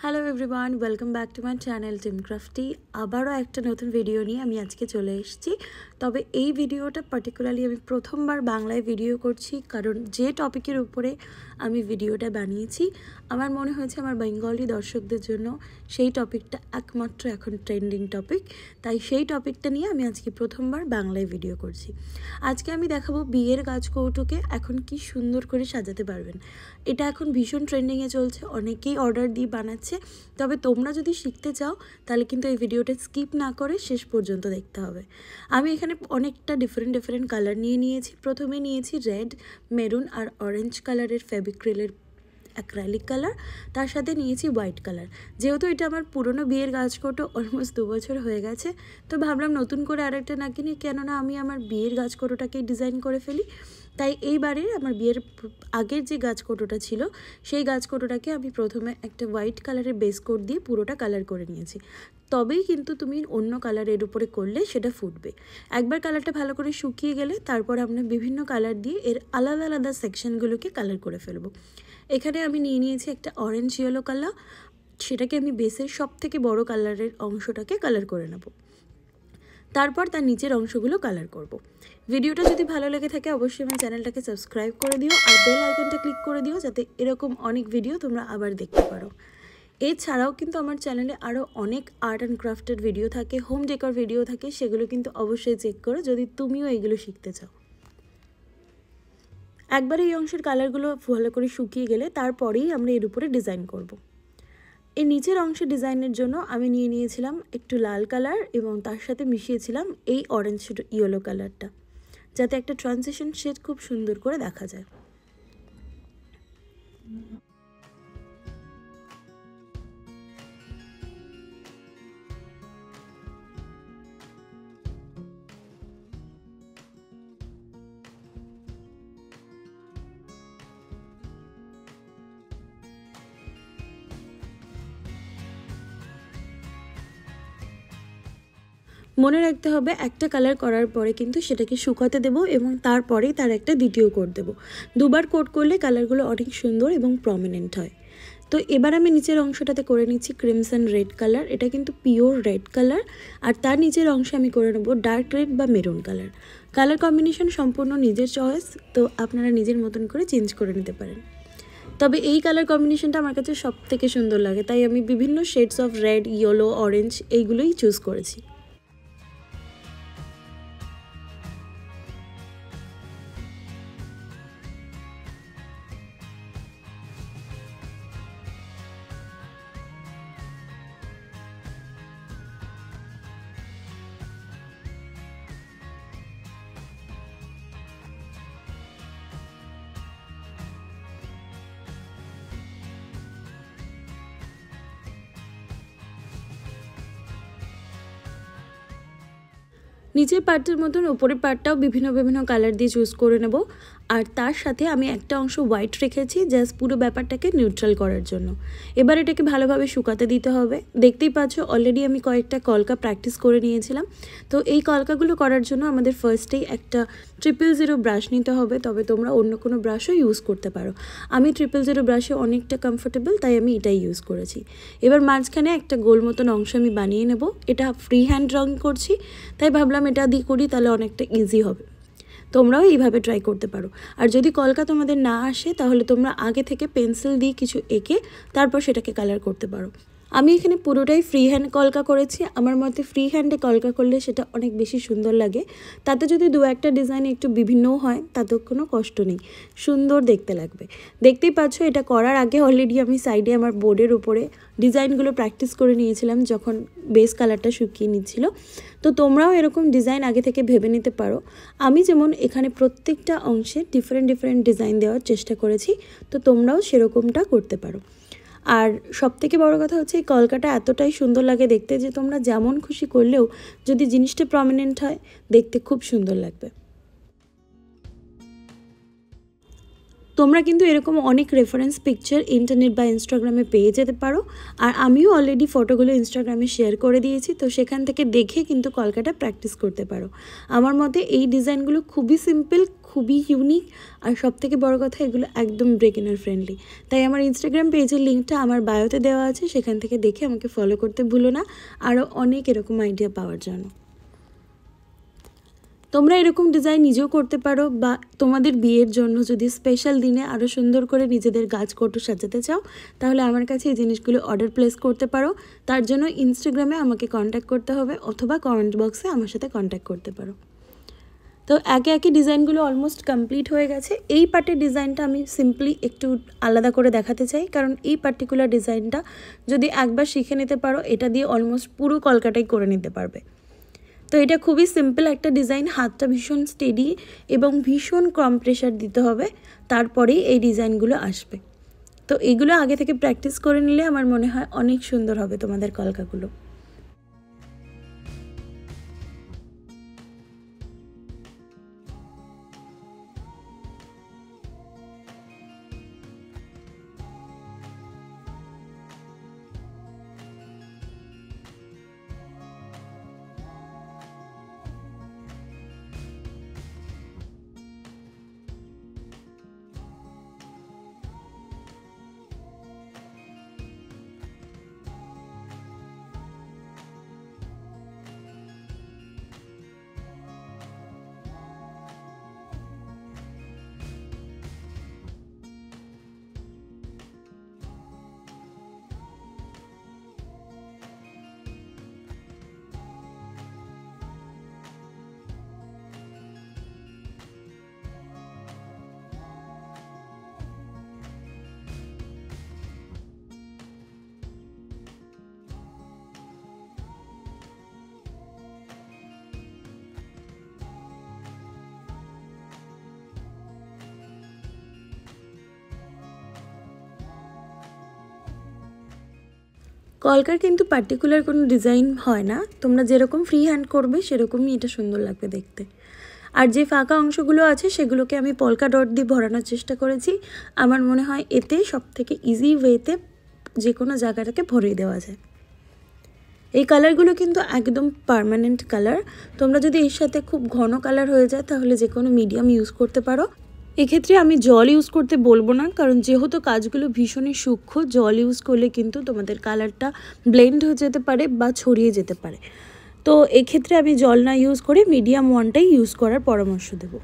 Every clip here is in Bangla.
Hello everyone, welcome back to my channel team crafty. আবারও একটা নতুন ভিডিও নিয়ে আমি আজকে চলে এসেছি। তবে এই ভিডিওটা পার্টিকুলারলি আমি প্রথমবার বাংলায় ভিডিও করছি, কারণ যে টপিকের উপরে আমি ভিডিওটা বানিয়েছি আমার মনে হয়েছে আমার বেঙ্গলি দর্শকদের জন্য সেই টপিকটা একমাত্র এখন ট্রেন্ডিং টপিক। তাই সেই টপিকটা নিয়ে আমি আজকে প্রথমবার বাংলায় ভিডিও করছি। আজকে আমি দেখাবো বিয়ের গাছকৌটোকে এখন কি সুন্দর করে সাজাতে পারবেন। এটা এখন ভীষণ ট্রেন্ডিংয়ে চলছে, অনেকেই অর্ডার দিয়ে বানাচ্ছে। তবে তোমরা যদি শিখতে চাও তাহলে কিন্তু এই ভিডিওটা স্কিপ না করে শেষ পর্যন্ত দেখতে হবে। আমি এখানে অনেকটা ডিফারেন্ট কালার নিয়েছি। প্রথমে নিয়েছি রেড, মেরুন আর অরেঞ্জ কালারের ফেভিক্রিলের অ্যাক্রাইলিক কালার, তার সাথে নিয়েছি হোয়াইট কালার। যেহেতু এটা আমার পুরনো বিয়ের গাছকৌটো অলমোস্ট 2 বছর হয়ে গেছে, তো ভাবলাম নতুন করে আরেকটা না কিনে, কেননা আমি আমার বিয়ের গাছকৌটোটাকেই ডিজাইন করে ফেলি। তাই এইবারে আমার বিয়ের আগের যে গাছকৌটোটা ছিল সেই গাছকৌটোটাকে আমি প্রথমে একটা হোয়াইট কালারের বেস কোট দিয়ে পুরোটা কালার করে নিয়েছি। তবেই কিন্তু তুমি অন্য কালারের উপরে করলে সেটা ফুটবে। একবার কালারটা ভালো করে শুকিয়ে গেলে তারপর আমরা বিভিন্ন কালার দিয়ে এর আলাদা আলাদা সেকশনগুলোকে কালার করে ফেলবো। এখানে আমি নিয়েছি একটা অরেঞ্জ ইয়েলো কালার, সেটাকে আমি বেসের সব থেকে বড় কালারের অংশটাকে কালার করে নেব। তারপর তার নিচের অংশগুলো কালার করব। ভিডিওটা যদি ভালো লেগে থাকে অবশ্যই আমার চ্যানেলটাকে সাবস্ক্রাইব করে দিও আর বেল আইকনটা ক্লিক করে দিও, যাতে এরকম অনেক ভিডিও তোমরা আবার দেখতে পারো। এছাড়াও কিন্তু আমার চ্যানেলে আরও অনেক আর্ট অ্যান্ড ক্রাফটের ভিডিও থাকে, হোম ডেকর ভিডিও থাকে, সেগুলো কিন্তু অবশ্যই চেক করো যদি তুমিও এগুলো শিখতে চাও। একবার এই অংশের কালারগুলো ভালো করে শুকিয়ে গেলে তারপরেই আমরা এর উপরে ডিজাইন করব। এই নিচের অংশের ডিজাইনের জন্য আমি নিয়েছিলাম একটু লাল কালার এবং তার সাথে মিশিয়েছিলাম এই অরেঞ্জ ইয়েলো কালারটা, যাতে একটা ট্রানজিশন শেড খুব সুন্দর করে দেখা যায়। মনে রাখতে হবে একটা কালার করার পরে কিন্তু সেটাকে শুকাতে দেবো এবং তারপরেই তার একটা দ্বিতীয় কোট দেবো। দুবার কোট করলে কালারগুলো অনেক সুন্দর এবং প্রমিনেন্ট হয়। তো এবার আমি নিচের অংশটাতে করে নিচ্ছি ক্রিমসন রেড কালার। এটা কিন্তু পিওর রেড কালার। আর তার নিচের অংশে আমি করে নেবো ডার্ক রেড বা মেরুন কালার। কালার কম্বিনেশন সম্পূর্ণ নিজের চয়েস, তো আপনারা নিজের মতন করে চেঞ্জ করে নিতে পারেন। তবে এই কালার কম্বিনেশনটা আমার কাছে সব থেকে সুন্দর লাগে, তাই আমি বিভিন্ন shades of red, yellow, orange এইগুলোই চুজ করেছি। নিচের পার্টের মতন ওপরের পার্টটাও বিভিন্ন কালার দিয়ে চুজ করে নেব। আর তার সাথে আমি একটা অংশ হোয়াইট রেখেছি জাস্ট পুরো ব্যাপারটাকে নিউট্রাল করার জন্য। এবার এটাকে ভালোভাবে শুকাতে দিতে হবে। দেখতেই পাচ্ছ অলরেডি আমি কয়েকটা কলকা প্র্যাকটিস করে নিয়েছিলাম। তো এই কলকাগুলো করার জন্য আমাদের ফার্স্টেই একটা 000 ব্রাশ নিতে হবে, তবে তোমরা অন্য কোনো ব্রাশও ইউজ করতে পারো। আমি 000 ব্রাশে অনেকটা কমফোর্টেবল, তাই আমি এটাই ইউজ করেছি। এবার মাঝখানে একটা গোল মতন অংশ আমি বানিয়ে নেব। এটা ফ্রি হ্যান্ড রং করছি, তাই ভাবলাম এটা দিয়ে করি তাহলে অনেকটা ইজি হবে। তোমরাও এইভাবে ট্রাই করতে পারো। আর যদি কলকা তোমাদের না আসে তাহলে তোমরা আগে থেকে পেন্সিল দিয়ে কিছু এঁকে তারপর সেটাকে কালার করতে পারো। আমি এখানে পুরোটাই ফ্রি হ্যান্ড কলকা করেছি। আমার মতে ফ্রি হ্যান্ডে কলকা করলে সেটা অনেক বেশি সুন্দর লাগে। তাতে যদি দু একটা ডিজাইন একটু বিভিন্নও হয় তাতেও কোনো কষ্ট নেই, সুন্দর দেখতে লাগবে। দেখতেই পাচ্ছ এটা করার আগে অলরেডি আমি সাইডে আমার বোর্ডের উপরে ডিজাইনগুলো প্র্যাকটিস করে নিয়েছিলাম যখন বেস কালারটা শুকিয়ে নিচ্ছিল। তো তোমরাও এরকম ডিজাইন আগে থেকে ভেবে নিতে পারো। আমি যেমন এখানে প্রত্যেকটা অংশে ডিফারেন্ট ডিজাইন দেওয়ার চেষ্টা করেছি, তো তোমরাও সেরকমটা করতে পারো। আর সবথেকে বড় কথা হচ্ছে এই কলকাটা এতটাই সুন্দর লাগে দেখতে যে তোমরা যেমন খুশি করলেও যদি জিনিসটা প্রমিনেন্ট হয় দেখতে খুব সুন্দর লাগবে। তোমরা কিন্তু এরকম অনেক রেফারেন্স পিকচার ইন্টারনেট বা ইনস্টাগ্রামে পেয়ে যেতে পারো। আর আমিও অলরেডি ফটোগুলো ইনস্টাগ্রামে শেয়ার করে দিয়েছি, তো সেখান থেকে দেখে কিন্তু কলকাটা প্র্যাকটিস করতে পারো। আমার মতে এই ডিজাইনগুলো খুবই সিম্পল, খুবই ইউনিক, আর সবথেকে বড় কথা এগুলো একদম বিগিনার ফ্রেন্ডলি। তাই আমার ইনস্টাগ্রাম পেজের লিঙ্কটা আমার বায়োতে দেওয়া আছে, সেখান থেকে দেখে আমাকে ফলো করতে ভুলো না আরও অনেক এরকম আইডিয়া পাওয়ার জন্য। তোমরা এরকম ডিজাইন নিজেও করতে পারো, বা তোমাদের বিয়ের জন্য যদি স্পেশাল দিনে আরও সুন্দর করে নিজেদের গাছকৌটো সাজাতে চাও, তাহলে আমার কাছে এই জিনিসগুলো অর্ডার প্লেস করতে পারো। তার জন্য ইনস্টাগ্রামে আমাকে কন্ট্যাক্ট করতে হবে, অথবা কমেন্ট বক্সে আমার সাথে কন্ট্যাক্ট করতে পারো। তো একে একে ডিজাইনগুলো অলমোস্ট কমপ্লিট হয়ে গেছে। এই পার্টের ডিজাইনটা আমি সিম্পলি একটু আলাদা করে দেখাতে চাই, কারণ এই পার্টিকুলার ডিজাইনটা যদি একবার শিখে নিতে পারো, এটা দিয়ে অলমোস্ট পুরো কলকাটাই করে নিতে পারবে। তো এটা খুবই সিম্পল একটা ডিজাইন, হাতটা ভীষণ স্টেডি এবং ভীষণ কম প্রেশার দিতে হবে, তারপরেই এই ডিজাইনগুলো আসবে। তো এগুলো আগে থেকে প্র্যাকটিস করে নিলে আমার মনে হয় অনেক সুন্দর হবে তোমাদের কলকাগুলো। কলকার কিন্তু পার্টিকুলার কোনো ডিজাইন হয় না, তোমরা যেরকম ফ্রি হ্যান্ড করবে সেরকমই এটা সুন্দর লাগবে দেখতে। আর যে ফাঁকা অংশগুলো আছে সেগুলোকে আমি পলকা ডট দিয়ে ভরানোর চেষ্টা করেছি। আমার মনে হয় এতে সবথেকে ইজি ওয়েতে যে কোনো জায়গাটাকে ভরিয়ে দেওয়া যায়। এই কালারগুলো কিন্তু একদম পার্মানেন্ট কালার। তোমরা যদি এর সাথে খুব ঘন কালার হয়ে যায় তাহলে যে কোনো মিডিয়াম ইউজ করতে পারো। এক্ষেত্রে আমি জল ইউজ করতে বলবো না, কারণ যেহেতু কাজগুলো ভীষণই সূক্ষ্ম, জল ইউজ করলে কিন্তু তোমাদের কালারটা ব্লেন্ড হয়ে যেতে পারে বা ছড়িয়ে যেতে পারে। তো এক্ষেত্রে আমি জল না ইউজ করে মিডিয়াম ওয়ানটাই ইউজ করার পরামর্শ দেবো।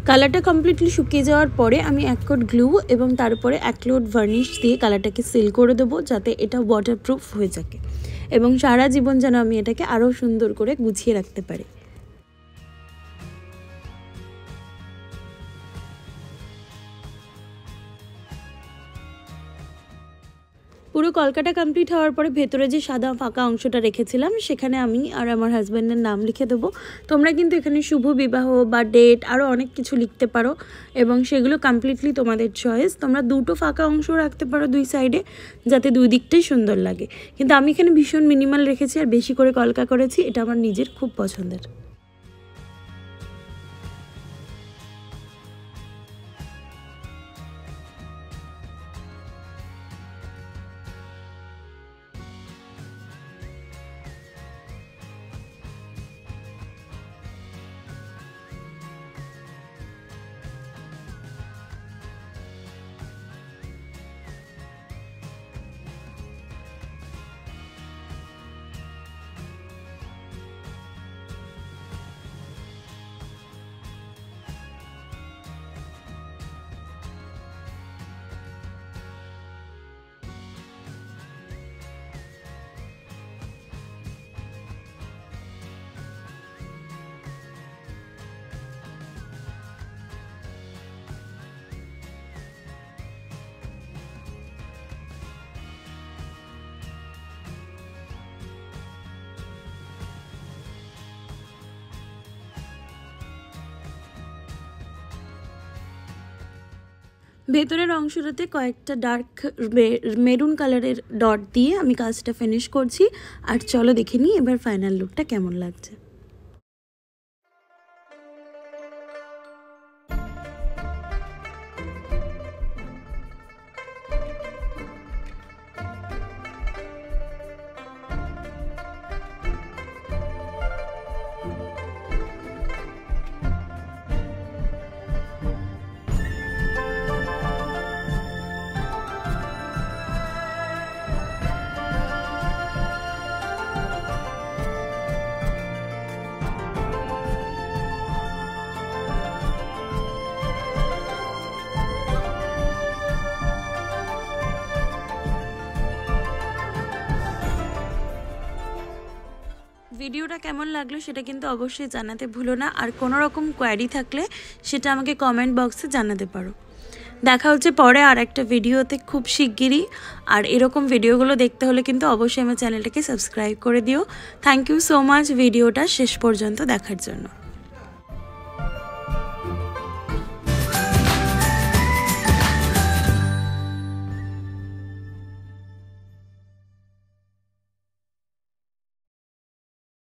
কালারটা কমপ্লিটলি শুকিয়ে যাওয়ার পরে আমি এক কোট গ্লু এবং তারপরে এক লোড ভার্নিশ দিয়ে কালারটাকে সিল করে দেবো, যাতে এটা ওয়াটারপ্রুফ হয়ে থাকে এবং সারা জীবন যেন আমি এটাকে আরও সুন্দর করে গুছিয়ে রাখতে পারি। পুরো কলকাটা কমপ্লিট হওয়ার পরে ভেতরে যে সাদা ফাঁকা অংশটা রেখেছিলাম সেখানে আমি আর আমার হাজব্যান্ডের নাম লিখে দেবো। তোমরা কিন্তু এখানে শুভ বিবাহ বা ডেট আরও অনেক কিছু লিখতে পারো এবং সেগুলো কমপ্লিটলি তোমাদের চয়েস। তোমরা দুটো ফাঁকা অংশ রাখতে পারো দুই সাইডে, যাতে দুই দিকটাই সুন্দর লাগে, কিন্তু আমি এখানে ভীষণ মিনিমাল রেখেছি আর বেশি করে কলকা করেছি, এটা আমার নিজের খুব পছন্দের। ভেতরের অংশটাতে কয়েকটা ডার্ক মেরুন কালারের ডট দিয়ে আমি কাজটা ফিনিশ করছি। আর চলো দেখে নিই এবার ফাইনাল লুকটা কেমন লাগছে। ভিডিওটা কেমন লাগলো সেটা কিন্তু অবশ্যই জানাতে ভুলো না। আর কোনো রকম কোয়ারি থাকলে সেটা আমাকে কমেন্ট বক্সে জানাতে পারো। দেখা হচ্ছে পরে আর একটা ভিডিওতে খুব শিগগিরই। আর এরকম ভিডিওগুলো দেখতে হলে কিন্তু অবশ্যই আমার চ্যানেলটাকে সাবস্ক্রাইব করে দিও। থ্যাংক ইউ সো মাচ ভিডিওটা শেষ পর্যন্ত দেখার জন্য।